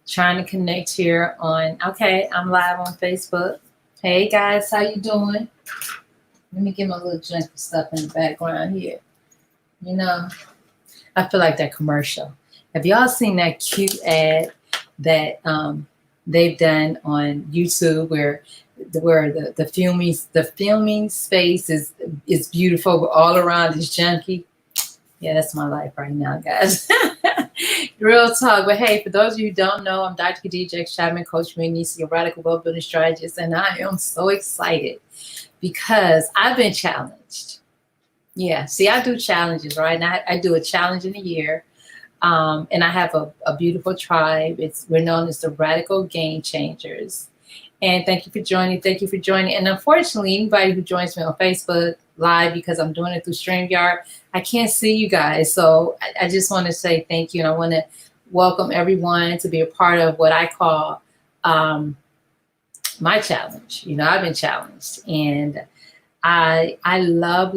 Trying to connect here on, okay, I'm live on Facebook. Hey guys, how you doing? Let me get my little junky stuff in the background here. You know, I feel like that commercial. Have y'all seen that cute ad that they've done on YouTube where the filming space is beautiful, but all around is junky? Yeah, that's my life right now, guys. Real talk. But hey, for those of you who don't know, I'm Dr. Khadija Chapman, Coach Magnesium, your radical wealth building strategist, and I am so excited because I've been challenged. Yeah, see, I do challenges, right? And I do a challenge in a year. And I have a beautiful tribe. We're known as the Radical Game Changers. And thank you for joining. Thank you for joining. And unfortunately, anybody who joins me on Facebook Live, because I'm doing it through StreamYard, I can't see you guys. So I just want to say thank you. And I want to welcome everyone to be a part of what I call my challenge. You know, I've been challenged. And I love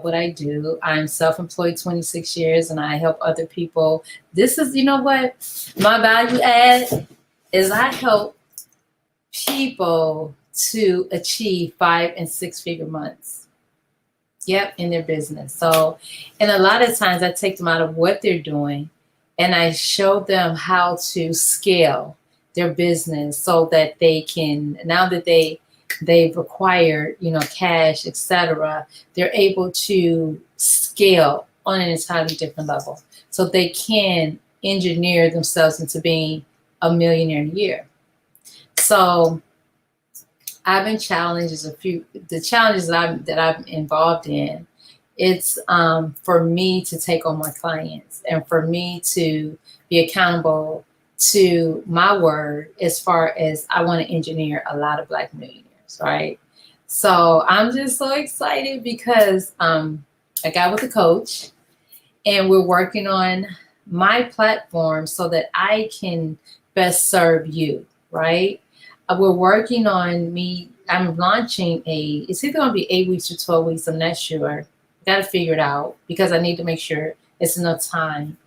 what I do. I'm self-employed 26 years and I help other people. This is, you know what? My value add is I help people to achieve 5 and 6 figure months. Yep, in their business. So, and a lot of times I take them out of what they're doing and I show them how to scale their business so that they can, now that they've acquired, you know, cash, etc., they're able to scale on an entirely different level. So they can engineer themselves into being a millionaire in a year. So I've been challenged the challenges that I'm involved in. It's for me to take on my clients and for me to be accountable to my word as far as I want to engineer a lot of Black millionaires, right? So I'm just so excited because I got with a coach and we're working on my platform so that I can best serve you, right? We're working on I'm launching it's either going to be 8 weeks or 12 weeks. I'm not sure. Got to figure it out because I need to make sure it's enough time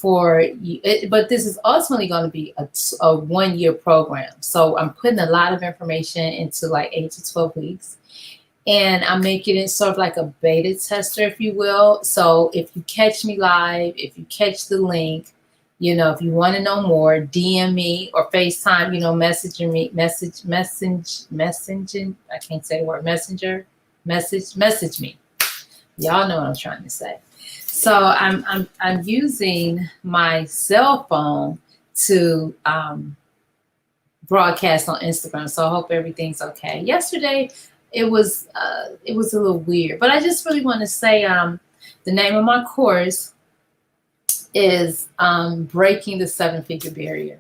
for you. But this is ultimately going to be a 1-year program. So I'm putting a lot of information into like 8 to 12 weeks. And I'm making it sort of like a beta tester, if you will. So if you catch me live, if you catch the link, you know, if you want to know more, DM me or FaceTime, you know, messaging, I can't say the word message me. Y'all know what I'm trying to say. So I'm using my cell phone to broadcast on Instagram. So I hope everything's okay. Yesterday it was a little weird, but I just really want to say the name of my course is Breaking the 7-Figure Barrier.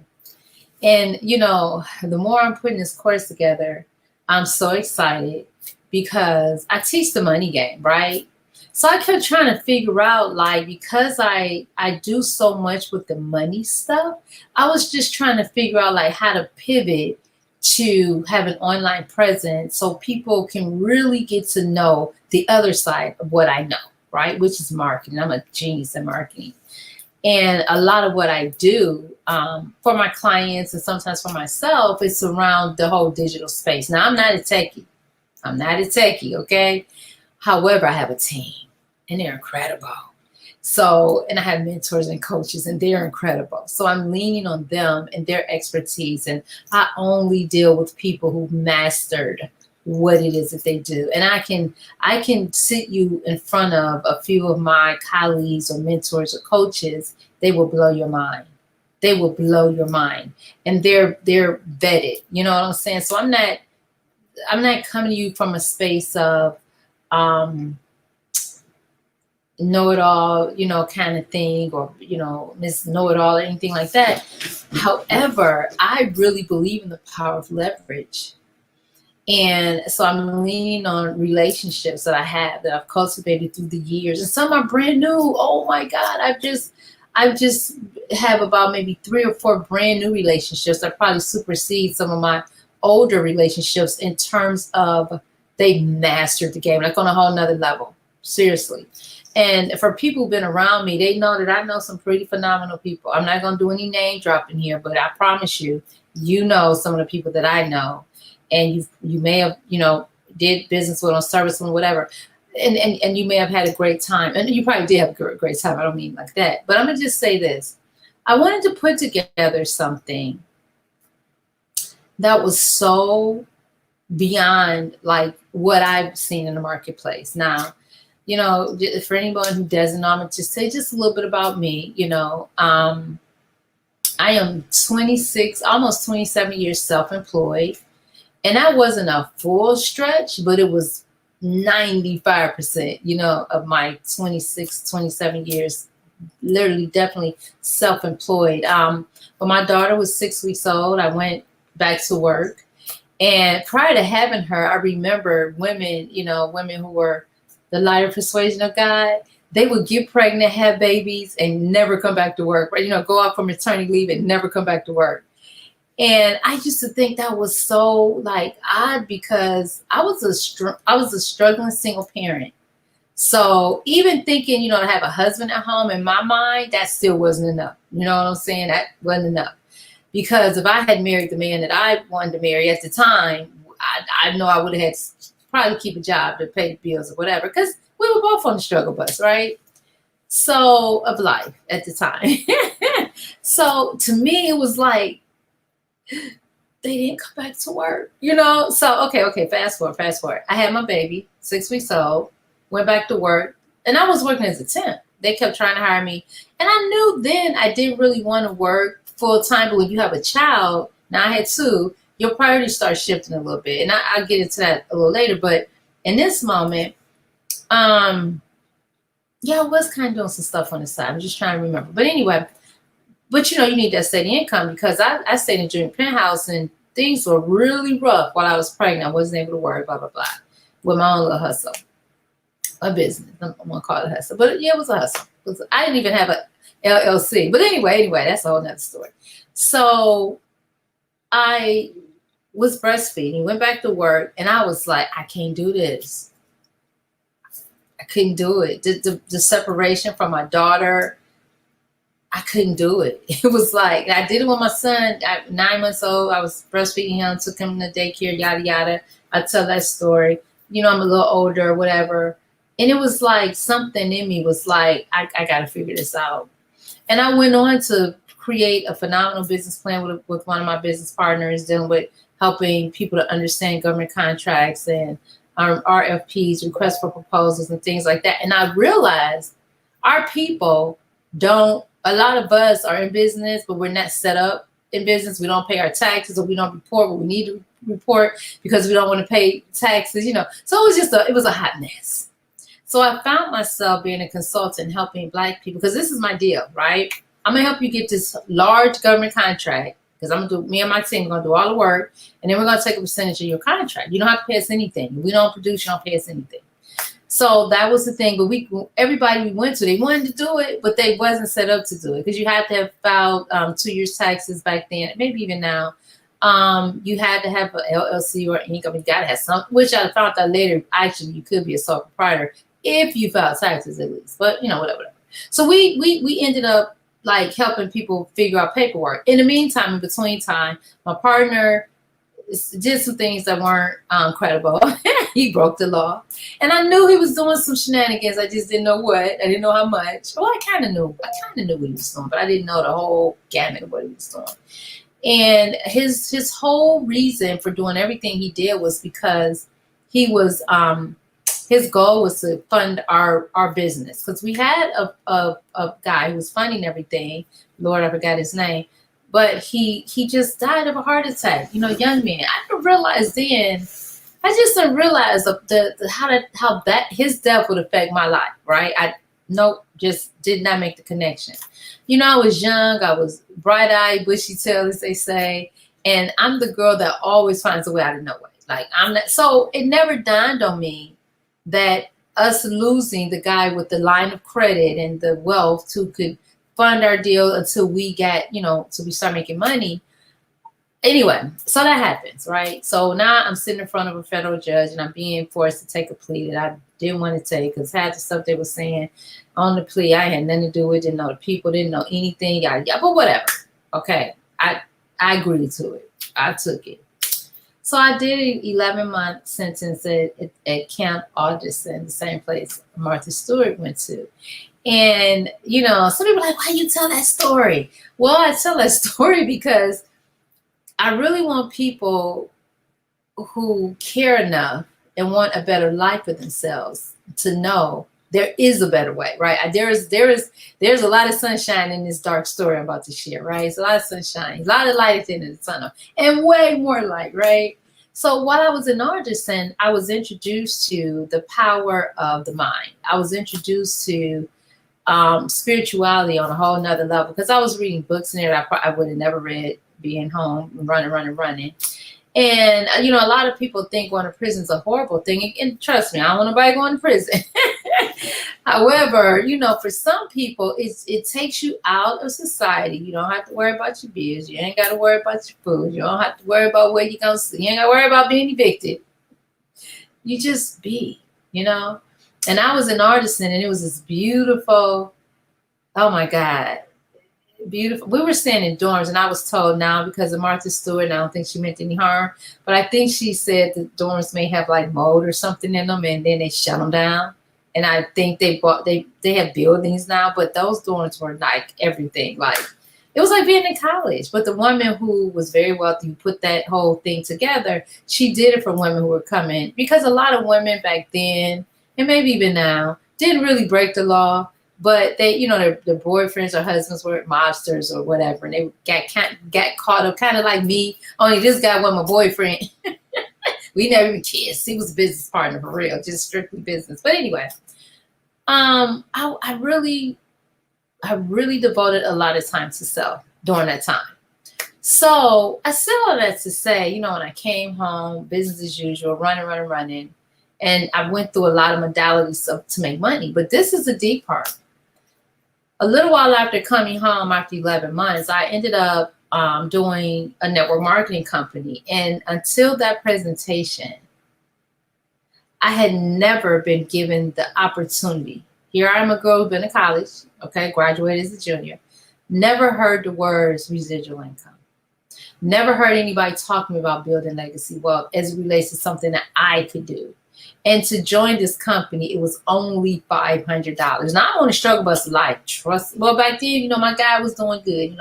And, you know, the more I'm putting this course together, I'm so excited because I teach the money game, right? So I kept trying to figure out, like, because I do so much with the money stuff, I was just trying to figure out, like, how to pivot to have an online presence so people can really get to know the other side of what I know, right? Which is marketing. I'm a genius at marketing. And a lot of what I do for my clients and sometimes for myself is around the whole digital space. Now, I'm not a techie, okay? However, I have a team and they're incredible. So, and I have mentors and coaches and they're incredible. So I'm leaning on them and their expertise. And I only deal with people who've mastered what it is that they do. And I can sit you in front of a few of my colleagues or mentors or coaches. They will blow your mind. They will blow your mind. And they're vetted. You know what I'm saying? So I'm not coming to you from a space of know-it-all, you know, kind of thing, or, you know, Miss Know-it-all or anything like that. However, I really believe in the power of leverage. And so I'm leaning on relationships that I've cultivated through the years. And some are brand new. Oh my God. I've just have about maybe 3 or 4 brand new relationships that probably supersede some of my older relationships in terms of they mastered the game, like on a whole nother level. Seriously. And for people who've been around me, they know that I know some pretty phenomenal people. I'm not going to do any name dropping here, but I promise you, you know some of the people that I know, and you may have, did business with them, service with them, whatever, and you may have had a great time, and you probably did have a great time. I don't mean like that, but I'm gonna just say this: I wanted to put together something that was so beyond like what I've seen in the marketplace. Now, for anyone who doesn't know, I'm gonna just say just a little bit about me. I am 26, almost 27 years self-employed. And that wasn't a full stretch, but it was 95%, of my 26, 27 years, literally definitely self-employed. When my daughter was 6 weeks old, I went back to work. And prior to having her, I remember women who were the lighter persuasion of God, they would get pregnant, have babies, and never come back to work, right? Go out for maternity leave and never come back to work. And I used to think that was so like odd because I was a struggling single parent. So even thinking, to have a husband at home, in my mind, that still wasn't enough. You know what I'm saying? That wasn't enough. Because if I had married the man that I wanted to marry at the time, I know I would have had to probably keep a job to pay the bills or whatever. Because we were both on the struggle bus, right? So of life at the time. So to me, it was like, they didn't come back to work, So, okay, fast forward. I had my baby, 6 weeks old, went back to work, and I was working as a temp. They kept trying to hire me. And I knew then I didn't really want to work full time, but when you have a child, now I had two, your priorities start shifting a little bit. And I'll get into that a little later. But in this moment, I was kind of doing some stuff on the side. I'm just trying to remember. But anyway, but you need that steady income because I stayed in a junior penthouse and things were really rough while I was pregnant. I wasn't able to work, blah, blah, blah, with my own little hustle, a business. I'm going to call it a hustle. But yeah, it was a hustle. I didn't even have a LLC. But anyway, that's a whole nother story. So I was breastfeeding, went back to work, and I was like, I can't do this. I couldn't do it. The separation from my daughter, I couldn't do it. It was like, I did it with my son at 9 months old. I was breastfeeding him, took him to daycare, yada, yada. I tell that story. I'm a little older, whatever. And it was like something in me was like, I got to figure this out. And I went on to create a phenomenal business plan with one of my business partners, dealing with helping people to understand government contracts and RFPs, requests for proposals and things like that. And I realized our people a lot of us are in business, but we're not set up in business. We don't pay our taxes, or we don't report what we need to report because we don't want to pay taxes, So it was a hot mess. So I found myself being a consultant, helping Black people, because this is my deal, right? I'm going to help you get this large government contract because me and my team are going to do all the work, and then we're going to take a percentage of your contract. You don't have to pay us anything. If we don't produce, you don't pay us anything. So that was the thing. But everybody we went to, they wanted to do it, but they wasn't set up to do it because you had to have filed 2 years taxes back then, maybe even now. You had to have an LLC or income. You got to have something, which I found out later. Actually, you could be a sole proprietor if you filed taxes at least. But whatever. So we ended up like helping people figure out paperwork. In the meantime, in between time, my partner did some things that weren't credible. He broke the law. And I knew he was doing some shenanigans. I just didn't know what. I didn't know how much. Well, I kind of knew. I kind of knew what he was doing, but I didn't know the whole gamut of what he was doing. And his whole reason for doing everything he did was because he was his goal was to fund our business. Because we had a guy who was funding everything. Lord, I forgot his name. But he just died of a heart attack. Young man. I didn't realize then. I just didn't realize how his death would affect my life. Right? Just did not make the connection. I was young. I was bright-eyed, bushy-tailed, as they say, and I'm the girl that always finds a way out of no way. Like I'm not. So it never dawned on me that us losing the guy with the line of credit and the wealth who could fund our deal until we got, till we start making money, Anyway, so that happens, right? So now I'm sitting in front of a federal judge and I'm being forced to take a plea that I didn't want to take because half the stuff they were saying on the plea I had nothing to do with, didn't know the people, didn't know anything, yeah, but whatever. Okay, I agreed to it. I took it. So I did an 11-month sentence at Camp Alderson, the same place Martha Stewart went to. And, some people are like, why you tell that story? Well, I tell that story because I really want people who care enough and want a better life for themselves to know there is a better way, right? There's a lot of sunshine in this dark story I'm about to share, right? It's a lot of sunshine, a lot of light at the end of the tunnel, and way more light, right? So while I was in Alderson, I was introduced to the power of the mind. I was introduced to spirituality on a whole nother level because I was reading books in there that I would have never read being home, running. And, a lot of people think going to prison is a horrible thing. And trust me, I don't want nobody going to prison. However, for some people, it takes you out of society. You don't have to worry about your bills. You ain't got to worry about your food. You don't have to worry about where you're going to sleep. You ain't got to worry about being evicted. You just be, And I was in Alderson, and it was this beautiful, oh my God, beautiful. We were staying in dorms, and I was told now because of Martha Stewart, and I don't think she meant any harm, but I think she said the dorms may have like mold or something in them, and then they shut them down. And I think they have buildings now, but those dorms were like everything. Like it was like being in college. But the woman who was very wealthy, who put that whole thing together, she did it for women who were coming, because a lot of women back then, and maybe even now, didn't really break the law. But they, their boyfriends or husbands were mobsters or whatever, and they got caught up, kind of like me. Only this guy wasn't my boyfriend. We never even kissed. He was a business partner for real, just strictly business. But anyway, I really devoted a lot of time to self during that time. So I said all that to say, when I came home, business as usual, running, and I went through a lot of modalities to make money. But this is the deep part. A little while after coming home, after 11 months, I ended up doing a network marketing company. And until that presentation, I had never been given the opportunity. Here I am, a girl who's been to college, okay, graduated as a junior, never heard the words residual income. Never heard anybody talking about building legacy wealth as it relates to something that I could do. And to join this company, it was only $500. Now, I'm on a struggle bus life. Trust. Well, back then, my guy was doing good.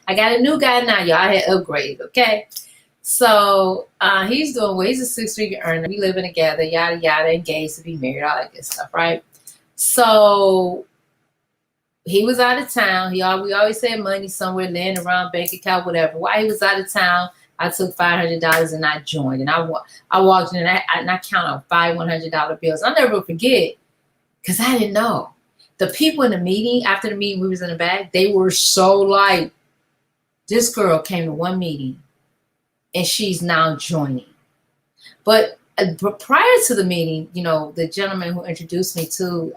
I got a new guy now, y'all. I had upgraded, okay? So he's doing well. He's a 6-figure earner. We living together, yada, yada, engaged to be married, all that good stuff, right? So he was out of town. We always had money somewhere laying around, bank account, whatever. While he was out of town, I took $500 and I joined. And I walked in and I counted 5 $100 bills. I'll never forget, because I didn't know. The people in the meeting, after the meeting, we was in the back, they were so like, this girl came to one meeting and she's now joining. But prior to the meeting, the gentleman who introduced me to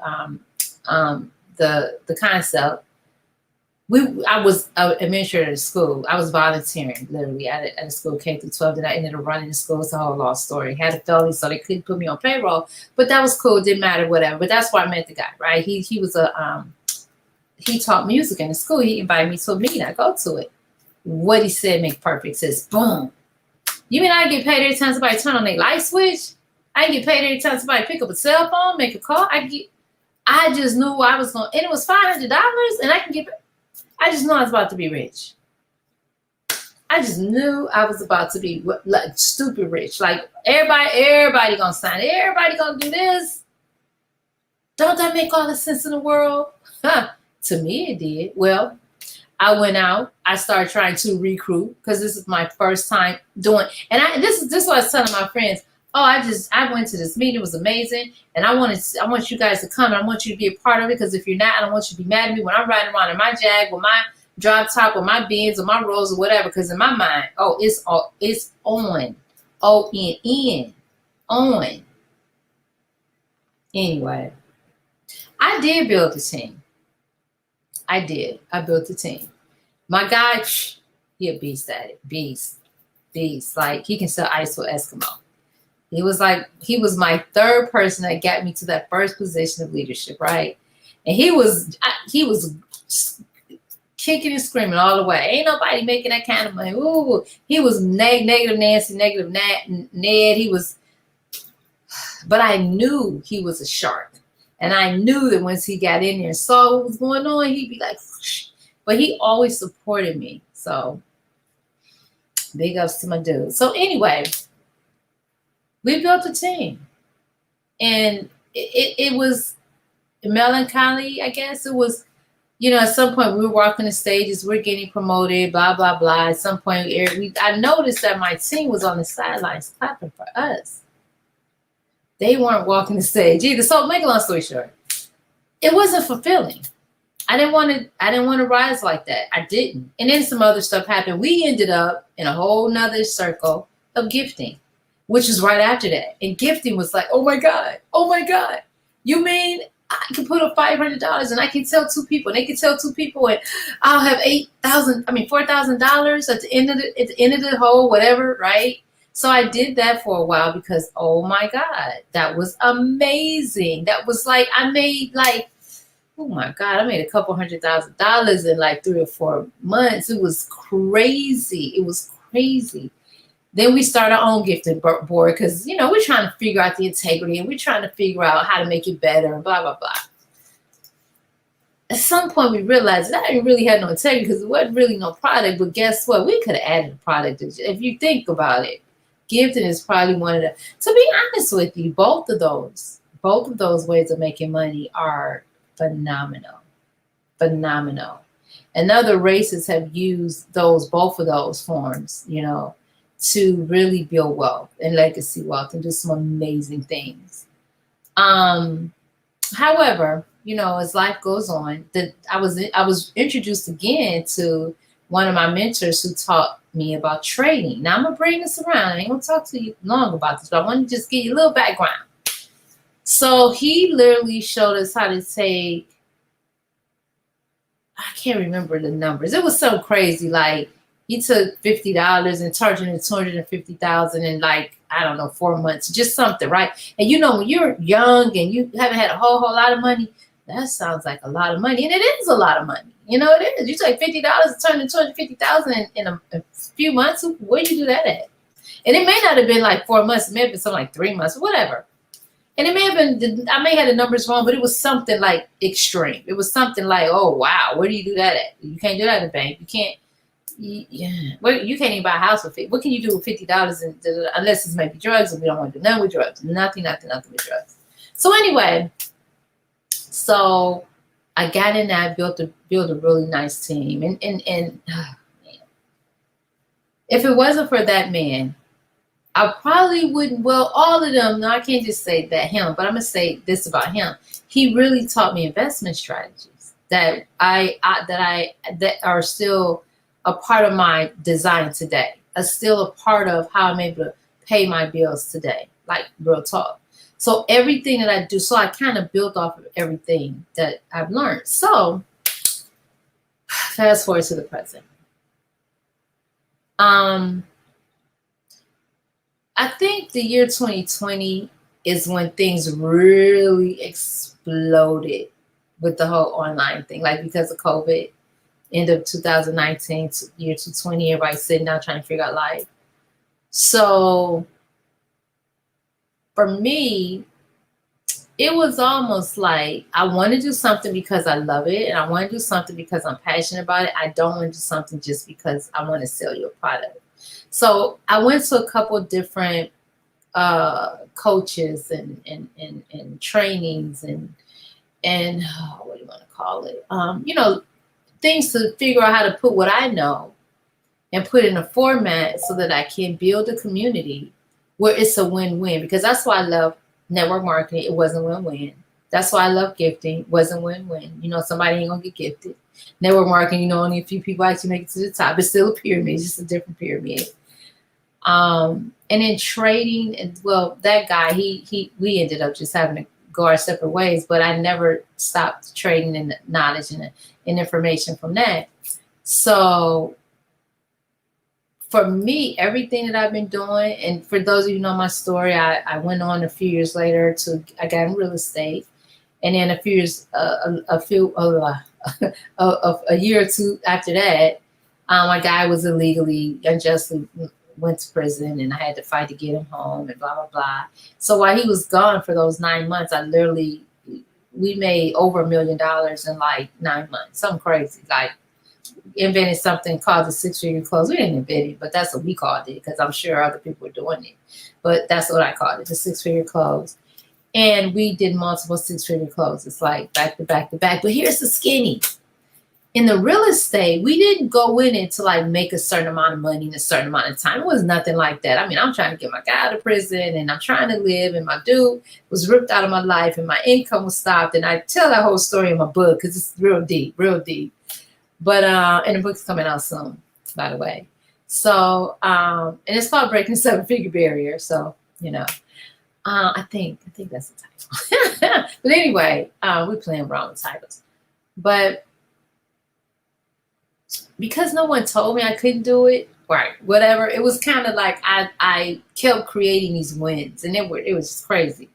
the concept, I was an administrator at a school. I was volunteering literally at a school K through 12. Then I ended up running the school. It's a whole long story. Had a felony, so they couldn't put me on payroll. But that was cool. Didn't matter, whatever. But that's why I met the guy, right? He was he taught music in the school. He invited me to a meeting. I go to it. What he said make perfect sense. Boom. You mean I get paid every time somebody turn on their light switch? I get paid every time somebody pick up a cell phone, make a call. I just knew I was going, and it was $500, and I can get. I just knew I was about to be rich. I just knew I was about to be like stupid rich. Like everybody gonna sign it. Everybody gonna do this. Don't that make all the sense in the world? Huh. To me, it did. Well, I went out. I started trying to recruit because this is my first time doing. And this is what I was telling my friends. Oh, I went to this meeting. It was amazing, and I want you guys to come. I want you to be a part of it, because if you're not, I don't want you to be mad at me when I'm riding around in my Jag with my drop top or my Benz or my Rolls or whatever. Because in my mind, it's on, ONN, on. Anyway, I did build a team. I built a team. My guy, he a beast at it, beast. beast. Like, he can sell ice to Eskimo. He was my third person that got me to that first position of leadership, right? And he was kicking and screaming all the way. Ain't nobody making that kind of money. Ooh, he was negative Nancy, negative Ned. He was, but I knew he was a shark. And I knew that once he got in there and saw what was going on, he'd be like, whoosh. But he always supported me. So big ups to my dude. So anyway, we built a team. And it was melancholy, I guess. It was, at some point we were walking the stages, we're getting promoted, blah, blah, blah. At some point, I noticed that my team was on the sidelines clapping for us. They weren't walking the stage either. So make a long story short, it wasn't fulfilling. I didn't want to rise like that. I didn't. And then some other stuff happened. We ended up in a whole nother circle of gifting, which was right after that. And gifting was like, oh my God. You mean I can put up $500 and I can tell two people, and they can tell two people, and I'll have $4,000 at the end of the whole whatever, right? So I did that for a while because, oh my God, that was amazing. That was like, I made a couple $100,000 in like 3 or 4 months. It was crazy. Then we started our own gifting board because, we're trying to figure out the integrity and we're trying to figure out how to make it better and blah, blah, blah. At some point, we realized that I didn't really have no integrity because it wasn't really no product. But guess what? We could have added a product. If you think about it, gifting is probably one of the, to be honest with you, both of those ways of making money are phenomenal. And other races have used both of those forms, to really build wealth and legacy wealth and do some amazing things. However, as life goes on, I was introduced again to one of my mentors who taught me about trading. Now I'm gonna bring this around. I ain't gonna talk to you long about this, but I want to just give you a little background. So he literally showed us how to take, I can't remember the numbers. It was so crazy. Like, he took $50 and charging it $250,000 in like, I don't know, 4 months, just something, right? And when you're young and you haven't had a whole lot of money, that sounds like a lot of money. And it is a lot of money. It is. You take $50 and turn it $250,000 in a few months. Where do you do that at? And it may not have been like 4 months. It may have been something like 3 months, whatever. And it may have been, I may have the numbers wrong, but it was something like extreme. It was something like, oh, wow, where do you do that at? You can't do that in a bank. You can't. Well, you can't even buy a house with it. What can you do with $50 unless it's maybe drugs, and we don't want to do nothing with drugs. Nothing with drugs. So anyway, I got in there, built a really nice team. And if it wasn't for that man, I probably wouldn't. Well, all of them. No, I can't just say that him, but I'm gonna say this about him. He really taught me investment strategies that are still a part of my design today. Are still a part of how I'm able to pay my bills today. Like, real talk. So everything that I do, so I kind of built off of everything that I've learned. So fast forward to the present. I think the year 2020 is when things really exploded with the whole online thing, like because of COVID. End of 2019, year 2020, everybody's sitting down trying to figure out life. So for me, it was almost like I want to do something because I love it, and I want to do something because I'm passionate about it. I don't want to do something just because I want to sell you a product. So I went to a couple of different coaches and trainings and what do you want to call it? Things to figure out how to put what I know and put in a format so that I can build a community where it's a win-win. Because that's why I love network marketing. It wasn't win-win. That's why I love gifting. It wasn't win-win. Somebody ain't gonna get gifted. Network marketing, only a few people actually make it to the top. It's still a pyramid, it's just a different pyramid. And in trading, that guy, we ended up just having to go our separate ways, but I never stopped trading in the knowledge and information from that. So for me, everything that I've been doing, and for those of you who know my story, I went on a few years later I got in real estate, and then a few years, a year or two after that, my guy was illegally, unjustly went to prison, and I had to fight to get him home, and blah blah blah. So while he was gone for those 9 months, we made over $1 million in like 9 months, something crazy, like invented something called the six-figure close. We didn't invent it, but that's what we called it because I'm sure other people were doing it. But that's what I called it, the six-figure close. And we did multiple six-figure closes, like back to back to back. But here's the skinny. In the real estate, we didn't go in it to like make a certain amount of money in a certain amount of time. It was nothing like that. I mean, I'm trying to get my guy out of prison and I'm trying to live, and my dude was ripped out of my life and my income was stopped. And I tell that whole story in my book because it's real deep, real deep. But and the book's coming out soon, by the way. So and it's called Breaking the Seven-Figure Barrier. So, I think that's the title. But anyway, we're playing around with titles. But because no one told me I couldn't do it, right, whatever, it was kind of like I kept creating these wins, and it was just crazy.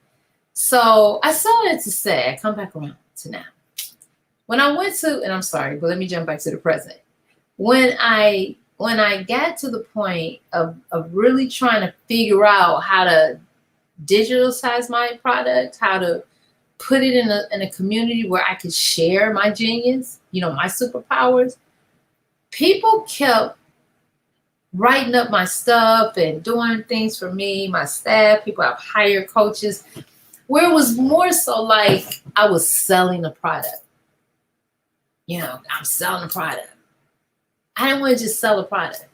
So I saw it to say, I come back around to now. When I went to, and I'm sorry, but let me jump back to the present. When I got to the point of really trying to figure out how to digitalize my product, how to put it in a community where I could share my genius, my superpowers, people kept writing up my stuff and doing things for me, my staff, people I've hired, coaches, where it was more so like I was selling a product. I'm selling a product. I didn't want to just sell a product.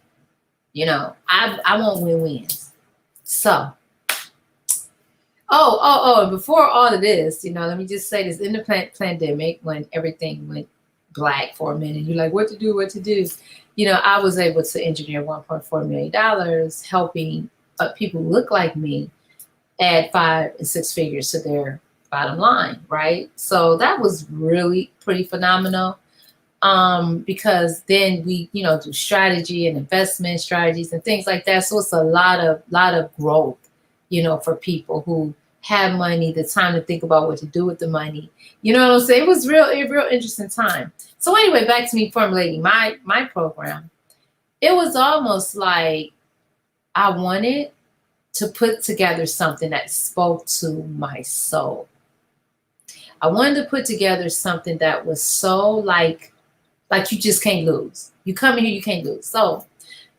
I want win-wins. So, and before all of this, let me just say this. In the pandemic, when everything went black for a minute, you're like, what to do? I was able to engineer $1.4 million, helping people look like me add 5 and 6 figures to their bottom line, right? So that was really pretty phenomenal. Because then we, do strategy and investment strategies and things like that. So it's a lot of growth, for people who have money, the time to think about what to do with the money. You know what I'm saying? It was a real interesting time. So anyway, back to me formulating my program. It was almost like I wanted to put together something that spoke to my soul. I wanted to put together something that was so like you just can't lose. You come in here, you can't lose. So,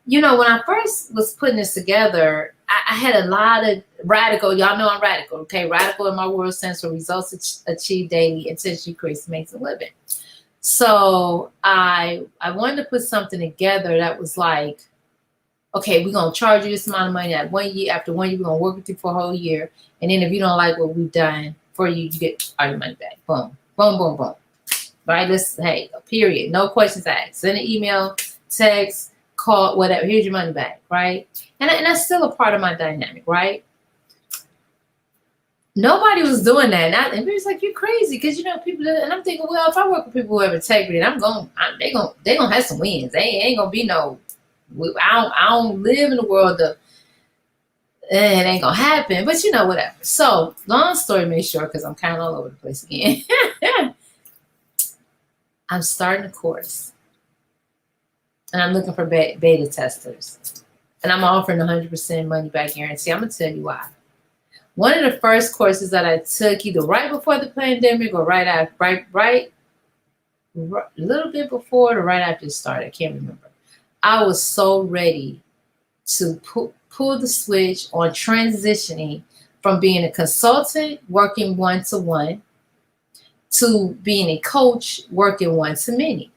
when I first was putting this together, I had a lot of radical. Y'all know I'm radical, okay? Radical in my world stands for results achieved daily, intention creates amazing living. So I wanted to put something together that was like, okay, we're going to charge you this amount of money at 1 year. After 1 year, we're going to work with you for a whole year. And then if you don't like what we've done for you, you get all your money back. Boom, boom, boom, boom. Right? Hey, period. No questions asked. Send an email, text, call, whatever. Here's your money back, right? And that's still a part of my dynamic, right? Nobody was doing that. And everybody's like, you're crazy. Because, people, and I'm thinking, well, if I work with people who have integrity, they're going to have some wins. They ain't going to be no, I don't live in the world of, it ain't going to happen. But, whatever. So, long story made short, because I'm kind of all over the place again. I'm starting a course, and I'm looking for beta testers, and I'm offering 100% money back guarantee. I'm gonna tell you why. One of the first courses that I took, either right before the pandemic or right after, right, a little bit before or right after it started, I can't remember. I was so ready to pull the switch on transitioning from being a consultant, working one-to-one, to being a coach, working one-to-many.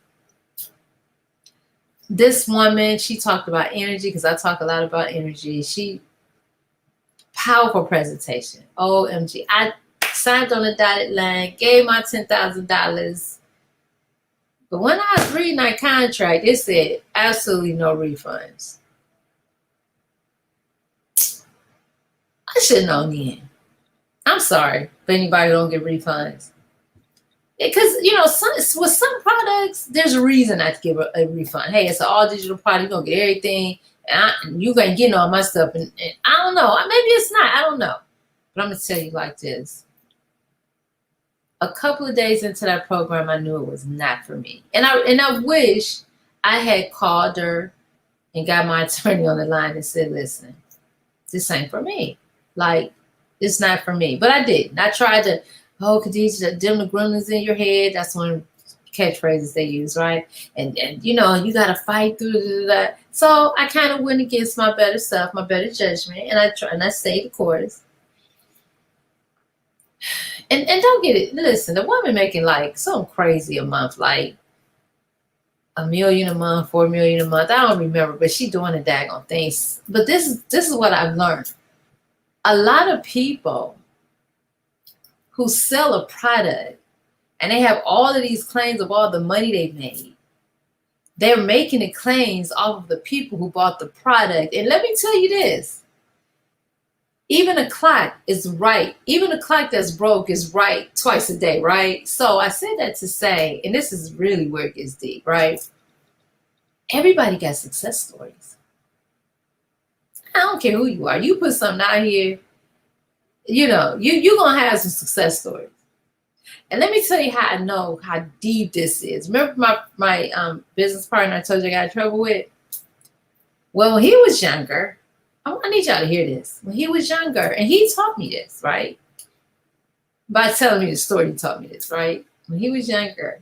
This woman, she talked about energy, because I talk a lot about energy. Powerful presentation. OMG. I signed on the dotted line, gave my $10,000. But when I was reading that contract, it said absolutely no refunds. I should have known then. I'm sorry for anybody who don't get refunds. Because, with some products, there's a reason not to give a refund. Hey, it's an all digital product. You're going to get everything. And you ain't getting all my stuff. And I don't know. Maybe it's not. I don't know. But I'm going to tell you like this. A couple of days into that program, I knew it was not for me. And I wish I had called her and got my attorney on the line and said, listen, this ain't for me. Like, it's not for me. But I didn't. I tried to, Khadijah, dim the gremlins in your head. That's one of the catchphrases they use, right? And you got to fight through that. So I kind of went against my better self, my better judgment, and I stayed the course. And don't get it. Listen, the woman making like something crazy a month, like $1 million a month, $4 million a month. I don't remember, but she doing the daggone things. But this is what I've learned. A lot of people who sell a product and they have all of these claims of all the money they've made, they're making the claims off of the people who bought the product. And let me tell you this. Even a clock is right. Even a clock that's broke is right twice a day, right? So I said that to say, and this is really where it gets deep, right? Everybody got success stories. I don't care who you are. You put something out here, you're going to have some success stories. And let me tell you how I know how deep this is. Remember my business partner I told you I got in trouble with? Well, when he was younger, I need y'all to hear this. When he was younger, and he taught me this, right? By telling me the story, he taught me this, right? When he was younger,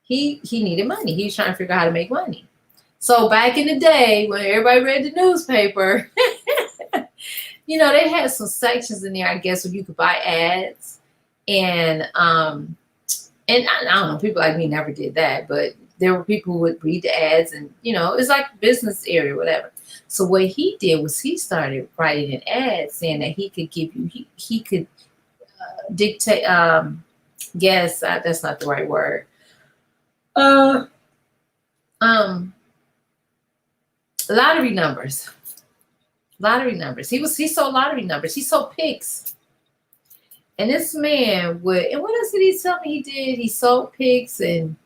he needed money. He was trying to figure out how to make money. So back in the day, when everybody read the newspaper, they had some sections in there, I guess, where you could buy ads. And I don't know, people like me never did that, but there were people who would read the ads and, it was like a business area, whatever. So what he did was he started writing an ad saying that he could give you, he could dictate, that's not the right word. Lottery numbers. He sold lottery numbers. He sold pigs. And this man and what else did he tell me he did? He sold pigs, and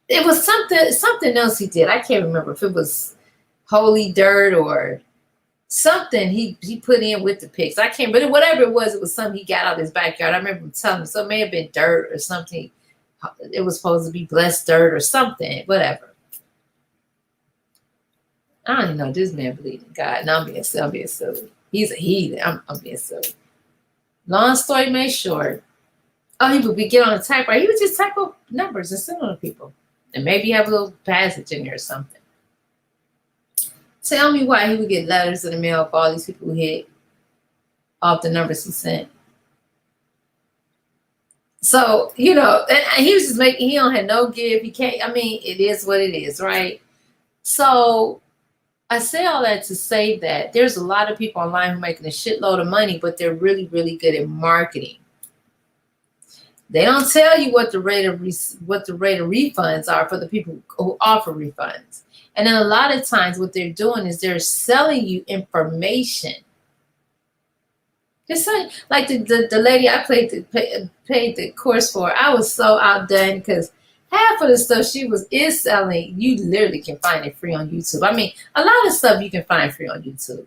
it was something else he did. I can't remember if it was holy dirt or something he put in with the pigs. I can't, but whatever it was something he got out of his backyard. I remember him telling me, so it may have been dirt or something. It was supposed to be blessed dirt or something, whatever. I don't even know. This man believed in God. No, I'm being silly. He's a heathen. I'm being silly. Long story made short. Oh, he would get on a typewriter. He would just type up numbers and send them to people. And maybe have a little passage in there or something. Tell me why he would get letters in the mail for all these people who hit off the numbers he sent. So, and he was just he don't have no give. He can't, it is what it is, right? So I say all that to say that there's a lot of people online who are making a shitload of money, but they're really, really good at marketing. They don't tell you what the rate of refunds are for the people who offer refunds. And then a lot of times what they're doing is they're selling you information. Just like the lady I paid the course for, I was so outdone because half of the stuff she is selling, you literally can find it free on YouTube. A lot of stuff you can find free on YouTube.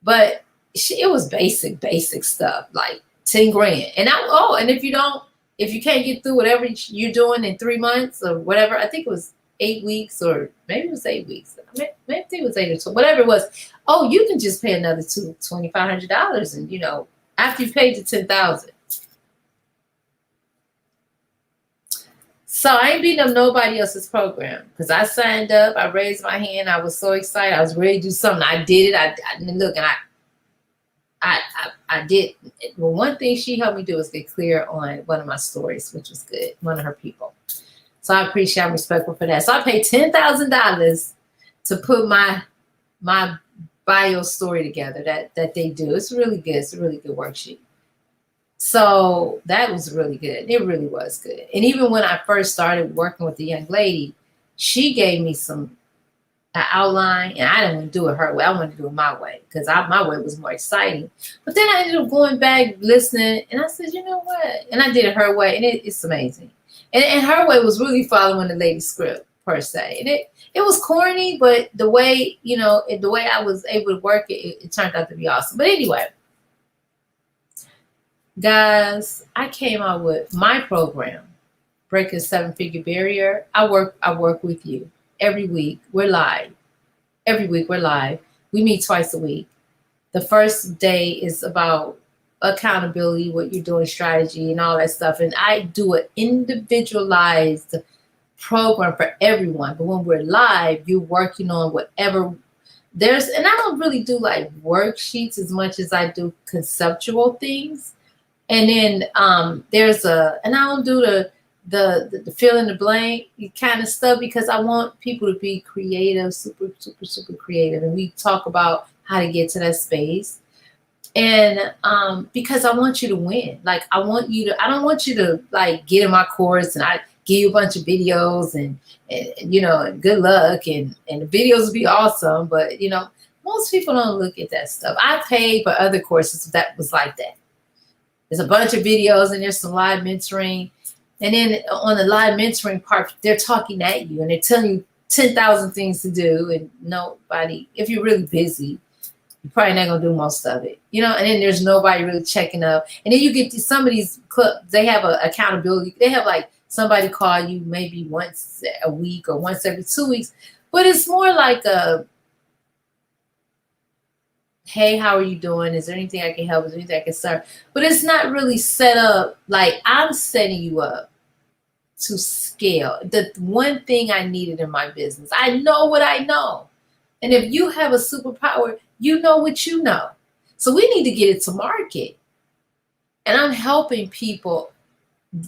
But it was basic stuff, like 10 grand. And and if you can't get through whatever you're doing in 3 months or whatever, I think it was 8 weeks, or maybe it was 8 weeks. Maybe it was 8 or 2, whatever it was. Oh, you can just pay another $2,500, and after you paid the $10,000. So I ain't beating up nobody else's program because I signed up. I raised my hand. I was so excited. I was ready to do something. I did it. I did. Well, one thing she helped me do was get clear on one of my stories, which was good. One of her people. So I appreciate, I'm respectful for that. So I paid $10,000 to put my bio story together that they do. It's really good. It's a really good worksheet. So that was really good. It really was good. And even when I first started working with the young lady, she gave me an outline, and I didn't want to do it her way. I wanted to do it my way because my way was more exciting. But then I ended up going back, listening, and I said, you know what? And I did it her way, and it's amazing. And her way was really following the lady's script. per se. And it was corny, but the way, the way I was able to work it turned out to be awesome. But anyway, guys, I came out with my program, Breaking the 7-Figure Barrier. I work with you every week. We're live. Every week we're live. We meet twice a week. The first day is about accountability, what you're doing, strategy, and all that stuff. And I do an individualized program for everyone. But when we're live, you're working on whatever and I don't really do like worksheets as much as I do conceptual things. And then and I don't do the fill in the blank kind of stuff, because I want people to be creative, super, super, super creative. And we talk about how to get to that space. And because I want you to win. Like I don't want you to like get in my course and I give you a bunch of videos and good luck and the videos will be awesome. But most people don't look at that stuff. I paid for other courses that was like that. There's a bunch of videos and there's some live mentoring. And then on the live mentoring part, they're talking at you and they're telling you 10,000 things to do. And nobody, if you're really busy, you're probably not going to do most of it. And then there's nobody really checking up. And then you get to some of these clubs, they have an accountability. They have like somebody call you maybe once a week or once every 2 weeks. But it's more like hey, how are you doing? Is there anything I can help? Is there anything I can serve? But it's not really set up like I'm setting you up to scale. The one thing I needed in my business, I know what I know. And if you have a superpower, you know what you know. So we need to get it to market. And I'm helping people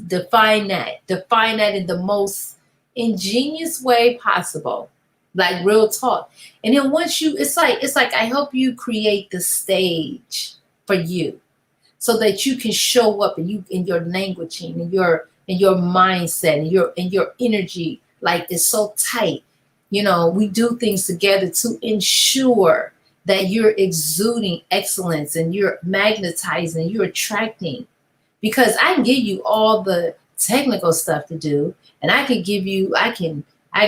define that in the most ingenious way possible. Like real talk. And then once it's like I help you create the stage for you so that you can show up and you in your languaging and your mindset and your energy, like it's so tight. We do things together to ensure that you're exuding excellence and you're magnetizing, you're attracting. Because I can give you all the technical stuff to do, and I can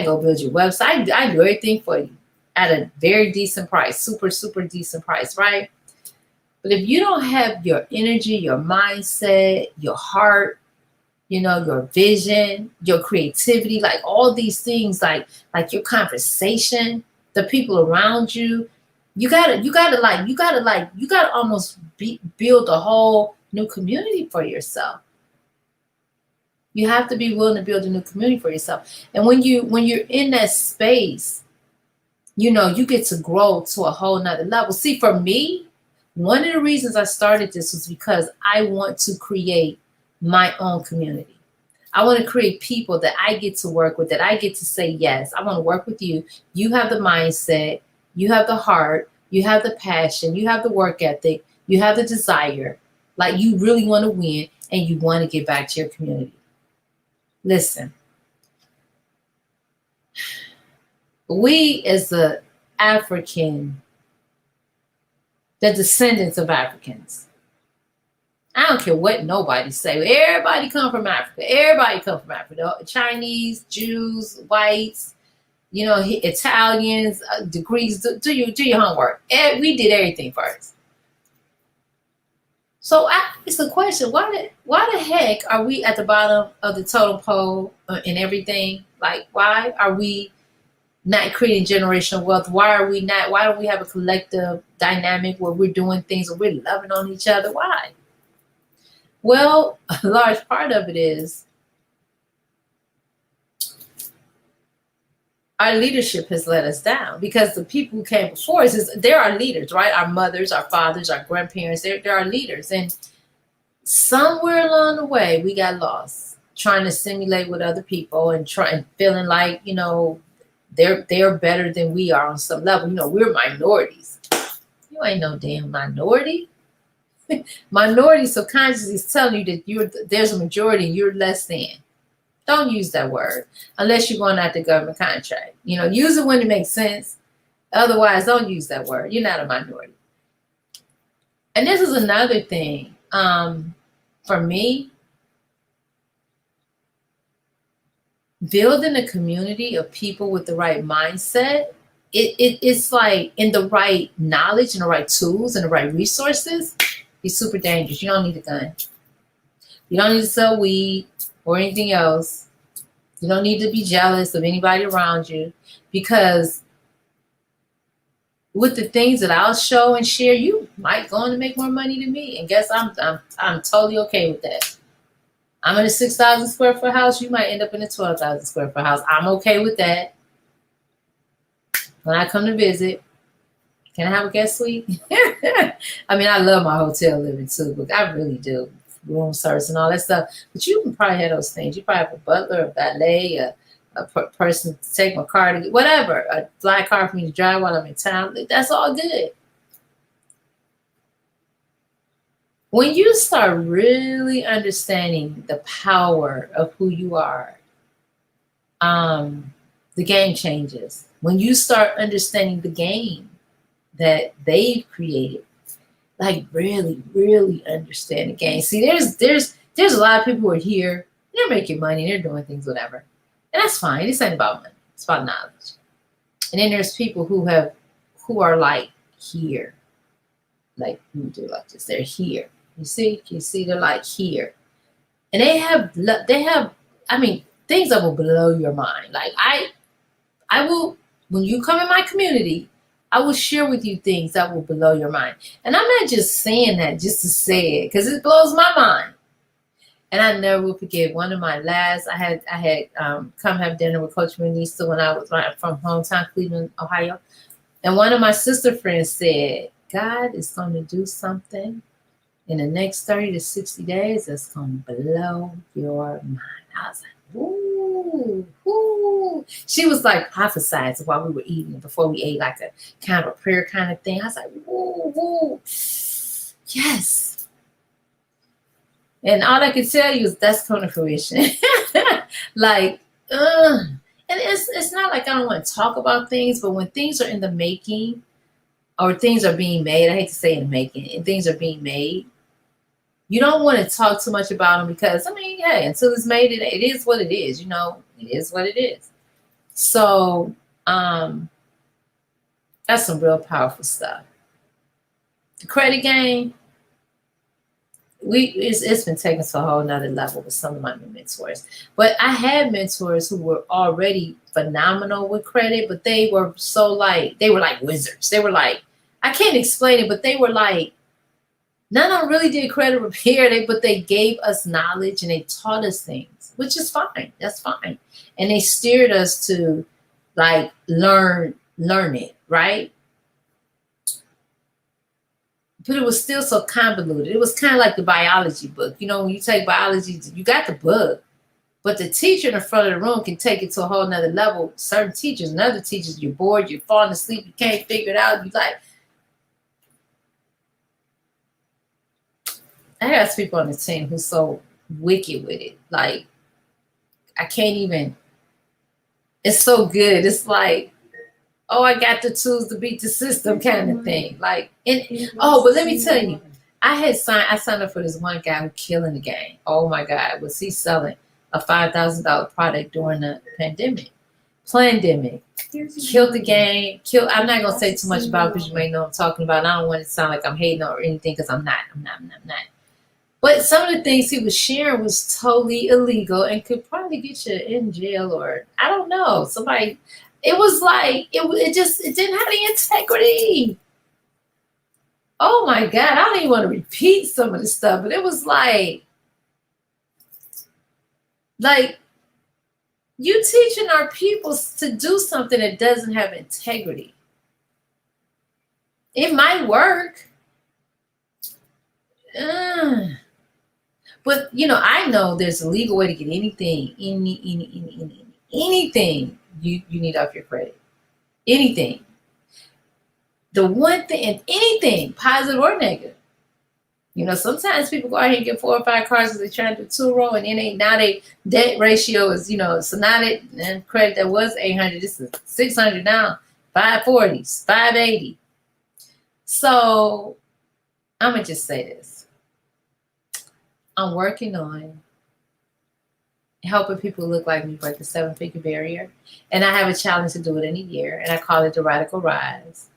go build your website. I do everything for you at a very decent price, super, super decent price, right? But if you don't have your energy, your mindset, your heart, your vision, your creativity, like all these things, like your conversation, the people around you, you gotta almost build a whole new community for yourself. You have to be willing to build a new community for yourself. And when you're in that space, you get to grow to a whole nother level. See, for me, one of the reasons I started this was because I want to create my own community. I want to create people that I get to work with, that I get to say, yes, I want to work with you. You have the mindset, you have the heart, you have the passion, you have the work ethic, you have the desire. Like you really want to win and you want to get back to your community. Listen, we as the descendants of Africans, I don't care what nobody say. Everybody come from Africa. Everybody come from Africa. Chinese, Jews, whites, Italians, degrees. Do your homework. We did everything first. So it's a question: why the heck are we at the bottom of the totem pole in everything? Like, why are we not creating generational wealth? Why don't we have a collective dynamic where we're doing things and we're loving on each other? Why? Well, a large part of it is our leadership has let us down, because the people who came before us, they're our leaders, right? Our mothers, our fathers, our grandparents, they're our leaders. And somewhere along the way, we got lost trying to simulate with other people and feeling like, they're better than we are on some level. We're minorities. You ain't no damn minority. Minority subconsciously is telling you that there's a majority and you're less than. Don't use that word unless you're going after government contract. Use it when it makes sense. Otherwise, don't use that word. You're not a minority. And this is another thing. For me, building a community of people with the right mindset, it's like in the right knowledge and the right tools and the right resources, it's super dangerous. You don't need a gun. You don't need to sell weed or anything else. You don't need to be jealous of anybody around you, because with the things that I'll show and share, you might go on to make more money than me. And guess I'm totally okay with that. I'm in a 6,000 square foot house. You might end up in a 12,000 square foot house. I'm okay with that. When I come to visit, can I have a guest suite? I mean, I love my hotel living too, but I really do. Room service and all that stuff. But you can probably have those things. You probably have a butler, a valet, a person to take my car to get whatever, a fly car for me to drive while I'm in town. That's all good. When you start really understanding the power of who you are, the game changes. When you start understanding the game that they've created, like really, really understand the game. See, there's a lot of people who are here, they're making money, they're doing things, whatever. And that's fine. This ain't about money. It's about knowledge. And then there's people who are like here. Like you do like this. They're here. You see? They're like here. And they have I mean, things that will blow your mind. Like I will, when you come in my community, I will share with you things that will blow your mind. And I'm not just saying that just to say it, because it blows my mind. And I never will forget one of my last, I had come have dinner with Coach Manisa when I was from hometown Cleveland, Ohio. And one of my sister friends said, God is going to do something in the next 30 to 60 days that's going to blow your mind. I was like, ooh, ooh. She was like prophesizing while we were eating, before we ate, like a kind of a prayer kind of thing. I was like, woo, woo. Yes. And all I could tell you is that's coming to fruition. Like, and it's not like I don't want to talk about things, but when things are in the making or things are being made, I hate to say in the making, and things are being made, you don't want to talk too much about them, because, I mean, hey, until it's made, it is what it is, it is what it is. So that's some real powerful stuff. The credit game, it's been taken to a whole nother level with some of my mentors. But I had mentors who were already phenomenal with credit, but they were they were like wizards. They were like, I can't explain it, but they were like, none of them really did credit repair, but they gave us knowledge and they taught us things, which is fine. That's fine. And they steered us to like learn it, right? But it was still so convoluted. It was kind of like the biology book. When you take biology, you got the book, but the teacher in the front of the room can take it to a whole nother level. Certain teachers and other teachers, you're bored, you're falling asleep, you can't figure it out. You like, I got people on the team who's so wicked with it. Like, I can't even, it's so good. It's like, oh, I got the tools to beat the system kind of thing. Like, but let me tell you, I signed up for this one guy who's killing the game. Oh my God, was he selling a $5,000 product during the pandemic? Plandemic. Killed the game. I'm not gonna say too much about it because you may know what I'm talking about. I don't want it to sound like I'm hating or anything, because I'm not. But some of the things he was sharing was totally illegal and could probably get you in jail, or I don't know. Somebody, it was like, it didn't have any integrity. Oh my God, I don't even want to repeat some of the stuff, but it was like you teaching our people to do something that doesn't have integrity. It might work. But I know there's a legal way to get anything, anything you need off your credit. Anything. The one thing, and anything, positive or negative. Sometimes people go out here and get 4 or 5 cars because they're trying to do 2-row, and then now they debt ratio is, so now and credit that was 800, this is 600 now, 540s, 580. So I'm gonna just say this. I'm working on helping people look like me break the 7-figure barrier. And I have a challenge to do it in a year, and I call it the Radical Rise.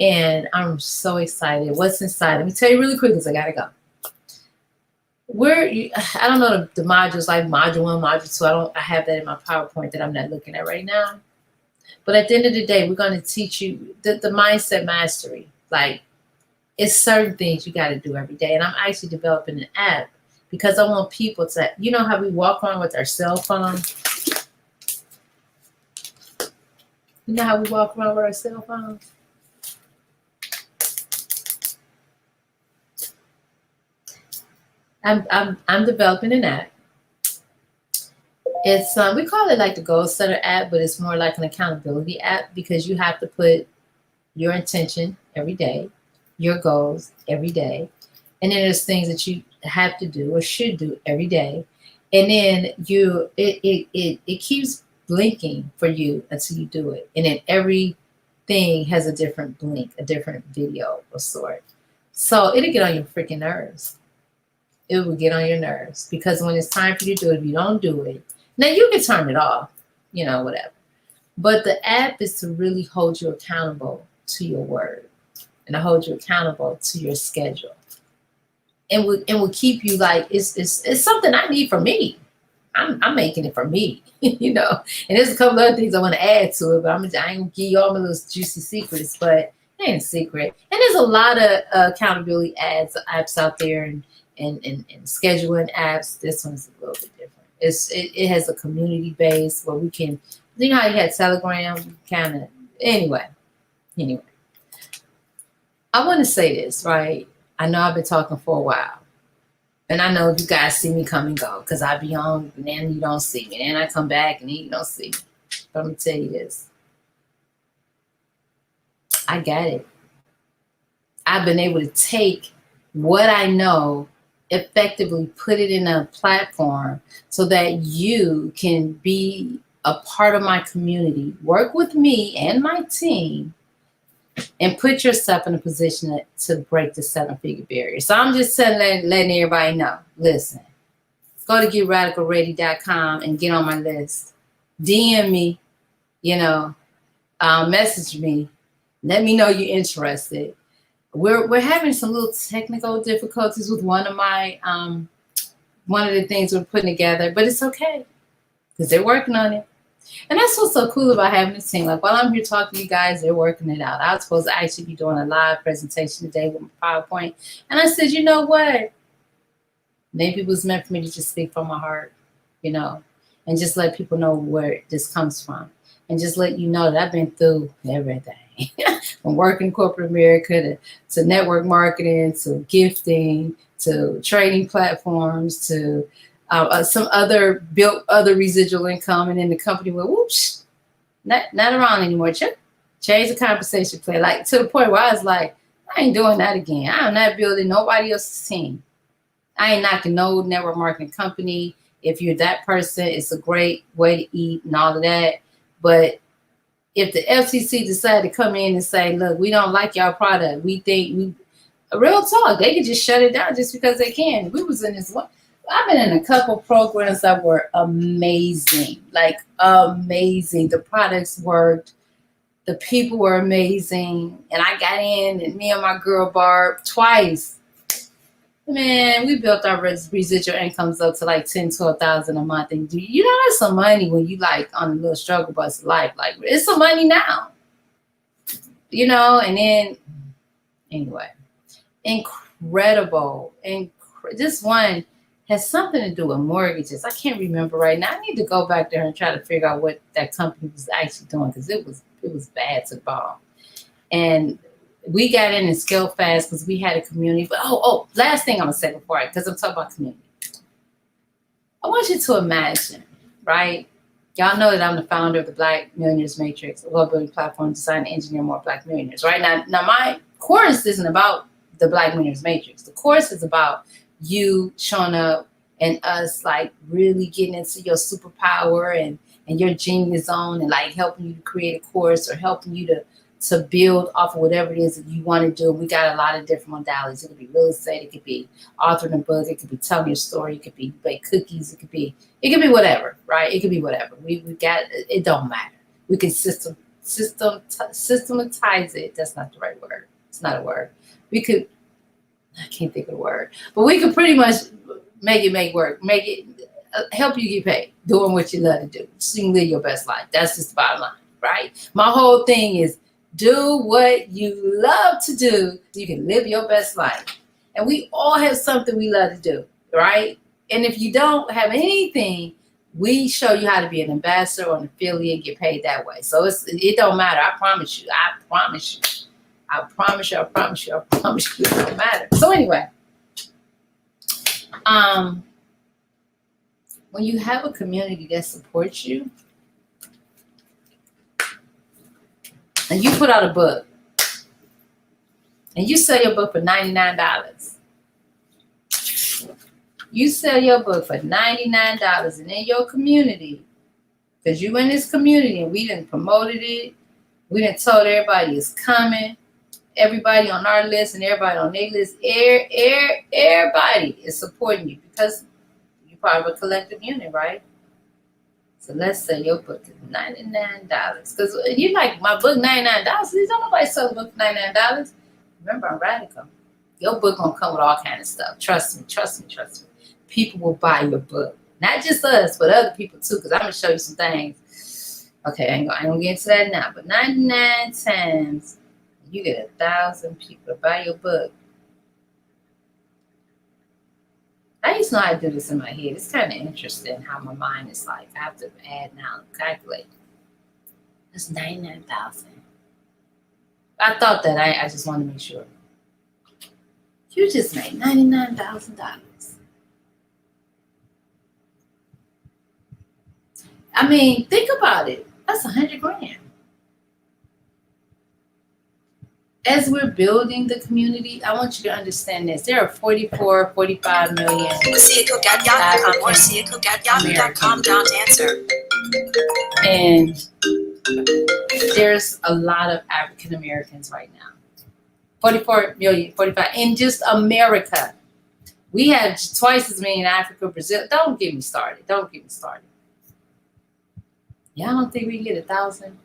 And I'm so excited. What's inside? Let me tell you really quick because I gotta go. I don't know the modules like module 1, module 2. I have that in my PowerPoint that I'm not looking at right now. But at the end of the day, we're going to teach you the mindset mastery. Like, it's certain things you got to do every day. And I'm actually developing an app because I want people to, you know how we walk around with our cell phone? You know how we walk around with our cell phones? I'm developing an app. It's we call it like the goal setter app, but it's more like an accountability app because you have to put your intention every day, your goals every day, and then there's things that you have to do or should do every day, and then it keeps blinking for you until you do it, and then everything has a different blink, a different video of sort. So it'll get on your freaking nerves. It will get on your nerves because when it's time for you to do it, if you don't do it, now you can turn it off, whatever. But the app is to really hold you accountable to your word and to hold you accountable to your schedule. And will keep you like, it's something I need for me. I'm making it for me, And there's a couple other things I want to add to it, but I ain't gonna give you all my little juicy secrets, but it ain't a secret. And there's a lot of accountability apps out there and scheduling apps. This one's a little bit different. It has a community base where we can, how you had Telegram, kind of, anyway. I want to say this, right? I know I've been talking for a while. And I know you guys see me come and go because I be on and then you don't see me. And then I come back and then you don't see me. But I'm going to tell you this. I got it. I've been able to take what I know, effectively put it in a platform so that you can be a part of my community, work with me and my team, and put yourself in a position to break the 7-figure barrier. So I'm just letting everybody know, listen, go to getradicalready.com and get on my list. DM me, message me. Let me know you're interested. We're having some little technical difficulties with one of the things we're putting together, but it's okay because they're working on it. And that's what's so cool about having a team. Like while I'm here talking to you guys, they're working it out. I was supposed to actually be doing a live presentation today with my PowerPoint. And I said, you know what? Maybe it was meant for me to just speak from my heart, and just let people know where this comes from. And just let you know that I've been through everything. From working corporate America to network marketing, to gifting, to trading platforms, to some other residual income, and then the company went, whoops, not around anymore. Change the conversation play, like to the point where I was like, I ain't doing that again. I'm not building nobody else's team. I ain't knocking no network marketing company. If you're that person, it's a great way to eat and all of that. But if the FCC decided to come in and say, look, we don't like y'all product, we think real talk, they could just shut it down just because they can. We was in this one. I've been in a couple programs that were amazing, like amazing. The products worked. The people were amazing. And I got in, and me and my girl Barb twice. Man, we built our residual incomes up to like $10,000, $12,000 a month. And that's some money when you like on a little struggle bus of life. Like it's some money now. And then anyway, incredible. This one has something to do with mortgages. I can't remember right now. I need to go back there and try to figure out what that company was actually doing because it was bad to the bone. And we got in and scaled fast because we had a community. But last thing I'm gonna say because I'm talking about community. I want you to imagine, right? Y'all know that I'm the founder of the Black Millionaires Matrix, a wealth building platform designed to engineer more Black millionaires. Right now my course isn't about the Black Millionaires Matrix. The course is about you showing up and us like really getting into your superpower and your genius zone and like helping you to create a course or helping you to build off of whatever it is that you want to do. We got a lot of different modalities. It could be real estate, it could be authoring a book, it could be telling your story, it could be bake cookies, it could be whatever, right? It could be whatever. We got it, don't matter. We can systematize it. That's not the right word. It's not a word. We could, I can't think of the word, but we could pretty much make it work, make it help you get paid doing what you love to do. So you can live your best life. That's just the bottom line, right? My whole thing is do what you love to do so you can live your best life. And we all have something we love to do, right? And if you don't have anything, we show you how to be an ambassador or an affiliate and get paid that way. So it don't matter. I promise you. I promise you. I promise you. I promise you. I promise you. It don't matter. So anyway, when you have a community that supports you, and you put out a book, and you sell your book for $99. You sell your book for $99, and in your community, because you in this community, and we done promoted it, we done told everybody it's coming, everybody on our list and everybody on their list, everybody is supporting you because you're part of a collective unit, right? So let's say your book is $99. Because you like my book $99. Don't nobody sell a book for $99. Remember, I'm radical. Your book gonna come with all kind of stuff. Trust me, trust me, trust me. People will buy your book. Not just us, but other people too, because I'm gonna show you some things. Okay, I ain't gonna get into that now. But 99 times you get 1,000 people to buy your book. I used to know how to do this in my head. It's kind of interesting how my mind is like. I have to add now, calculate. That's 99,000. I thought that. I just wanted to make sure. You just made $99,000. I mean, think about it. That's $100,000. As we're building the community, I want you to understand this. There are 44, 45 million Americans. And there's a lot of African Americans right now. 44 million, 45 in just America. We have twice as many in Africa, Brazil. Don't get me started. Don't get me started. Y'all don't think we can get 1,000,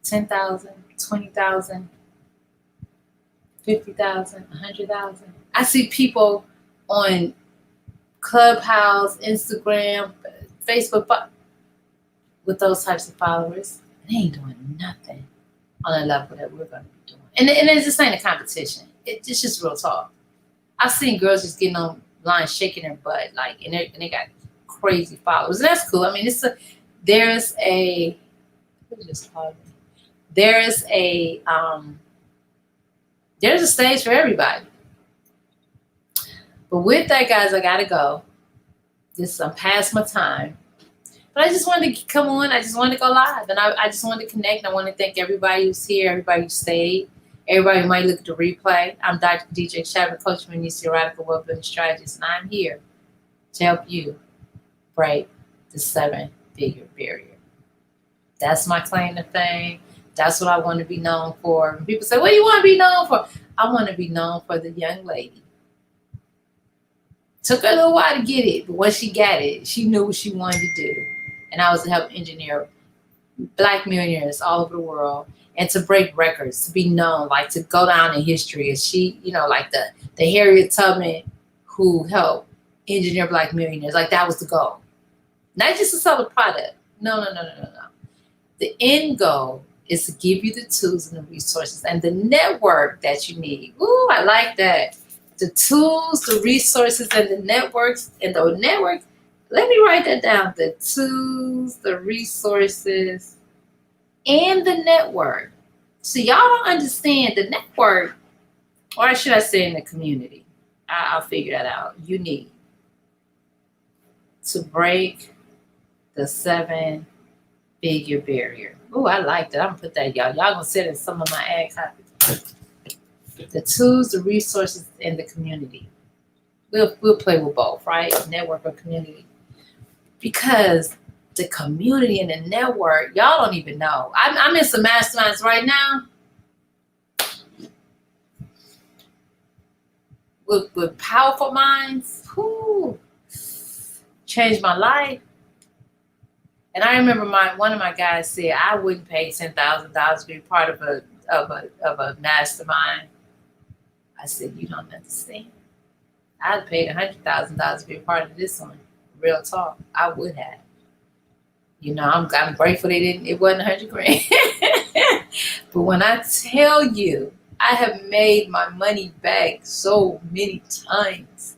10,000, 20,000, 50,000, 100,000? I see people on Clubhouse, Instagram, Facebook with those types of followers. They ain't doing nothing on the level that we're going to be doing. And it just ain't a competition. It's just real talk. I've seen girls just getting online shaking their butt, like, and they got crazy followers. And that's cool. I mean, there's a stage for everybody. But with that, guys, I gotta go. I'm past my time. But I just wanted to come on. I just wanted to go live. And I just wanted to connect. I want to thank everybody who's here, everybody who stayed, everybody who might look at the replay. I'm Dr. DJ Chapman, Coach of Manisha, Radical Wealth Building Strategist, and I'm here to help you break the 7-figure barrier. That's my claim to fame. That's what I want to be known for. When people say, what do you want to be known for? I want to be known for the young lady. Took her a little while to get it, but once she got it, she knew what she wanted to do. And I was to help engineer Black millionaires all over the world and to break records, to be known, like to go down in history as she, like the Harriet Tubman who helped engineer Black millionaires. Like that was the goal. Not just to sell a product. No. The end goal is to give you the tools and the resources and the network that you need. Ooh, I like that. The tools, the resources, and the networks. And the networks, let me write that down. The tools, the resources, and the network. So y'all don't understand the network, or should I say in the community? I'll figure that out. You need to break the 7-figure barrier. Oh, I like that. I'm gonna put that, y'all. Y'all gonna sit in some of my ad copies. The tools, the resources, and the community. We'll play with both, right? Network or community. Because the community and the network, y'all don't even know. I'm in some masterminds right now. with powerful minds, whoo, changed my life. And I remember one of my guys said I wouldn't pay $10,000 to be part of a mastermind. I said, you don't understand. I'd paid $100,000 to be a part of this one. Real talk, I would have. You know, I'm grateful they didn't. It wasn't 100 grand. But when I tell you, I have made my money back so many times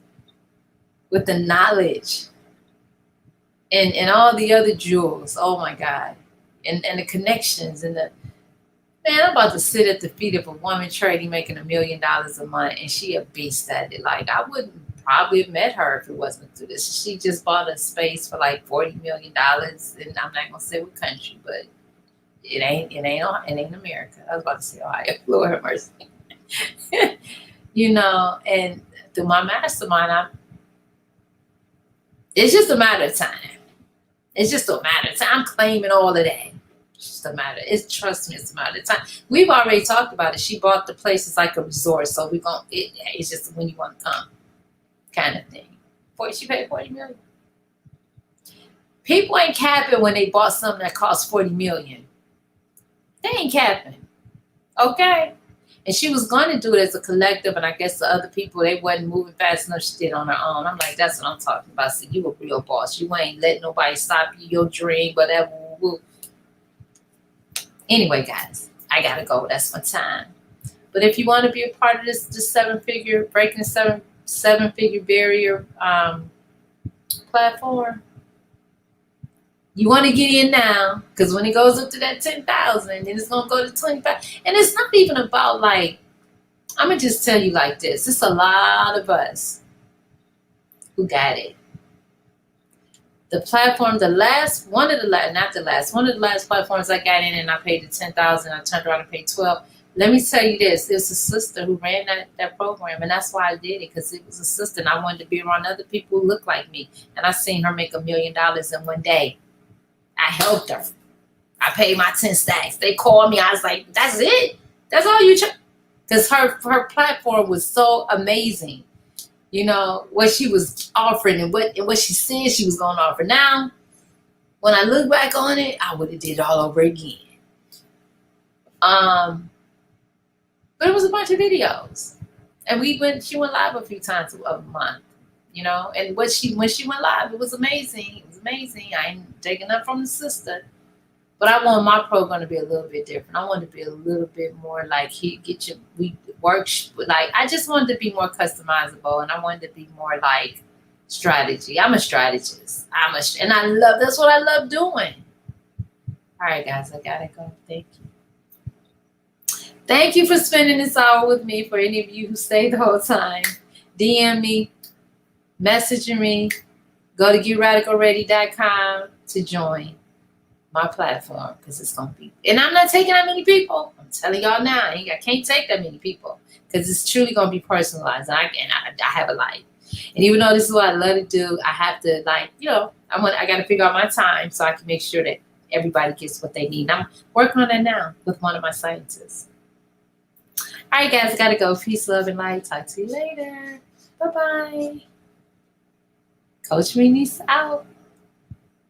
with the knowledge and all the other jewels. Oh my God. And the connections and the man, I'm about to sit at the feet of a woman trading, making $1 million a month, and she a beast at it. Like I wouldn't probably have met her if it wasn't through this. She just bought a space for like $40 million, and I'm not gonna say what country, but it ain't America. I was about to say Ohio. Lord have mercy. You know, and through my mastermind, it's just a matter of time. It's just a matter of time. I'm claiming all of that. It's just a matter. Trust me, it's a matter of time. We've already talked about it. She bought the place. It's like a resort, so it's just when you want to come, kind of thing. She paid $40 million. People ain't capping when they bought something that cost $40 million. They ain't capping, okay? And she was going to do it as a collective, and I guess the other people, they wasn't moving fast enough. She did on her own. I'm like, that's what I'm talking about. So you a real boss. You ain't letting nobody stop you, your dream, whatever. Anyway, guys, I got to go. That's my time. But if you want to be a part of this breaking the seven-figure barrier platform, you want to get in now, because when it goes up to that 10,000, then it's going to go to 25. And it's not even about like, I'm going to just tell you like this. It's a lot of us who got it. The platform, one of the last platforms I got in and I paid the 10,000, I turned around and paid 12. Let me tell you this, it was a sister who ran that program, and that's why I did it, because it was a sister and I wanted to be around other people who look like me. And I seen her make $1 million in one day. I helped her. I paid my 10 stacks. They called me. I was like, that's it? That's all you because her platform was so amazing. You know, what she was offering and what she said she was going to offer. Now, when I look back on it, I would have did it all over again. But it was a bunch of videos. And she went live a few times a month, you know. And when she went live, it was amazing. It was amazing. I ain't taking up from the sister. But I want my program to be a little bit different. I want it to be a little bit more like I just wanted to be more customizable, and I wanted to be more like strategy. I'm a strategist. And that's what I love doing. All right, guys, I gotta go. Thank you. Thank you for spending this hour with me. For any of you who stayed the whole time, DM me, messaging me, go to getradicalready.com to join my platform, because it's gonna be, and I'm not taking that many people. I'm telling y'all now, I can't take that many people, because it's truly gonna be personalized. I have a life, and even though this is what I love to do, I have to I got to figure out my time so I can make sure that everybody gets what they need. And I'm working on that now with one of my scientists. All right, guys, I gotta go. Peace, love, and light. Talk to you later. Bye bye. Coach Renice out.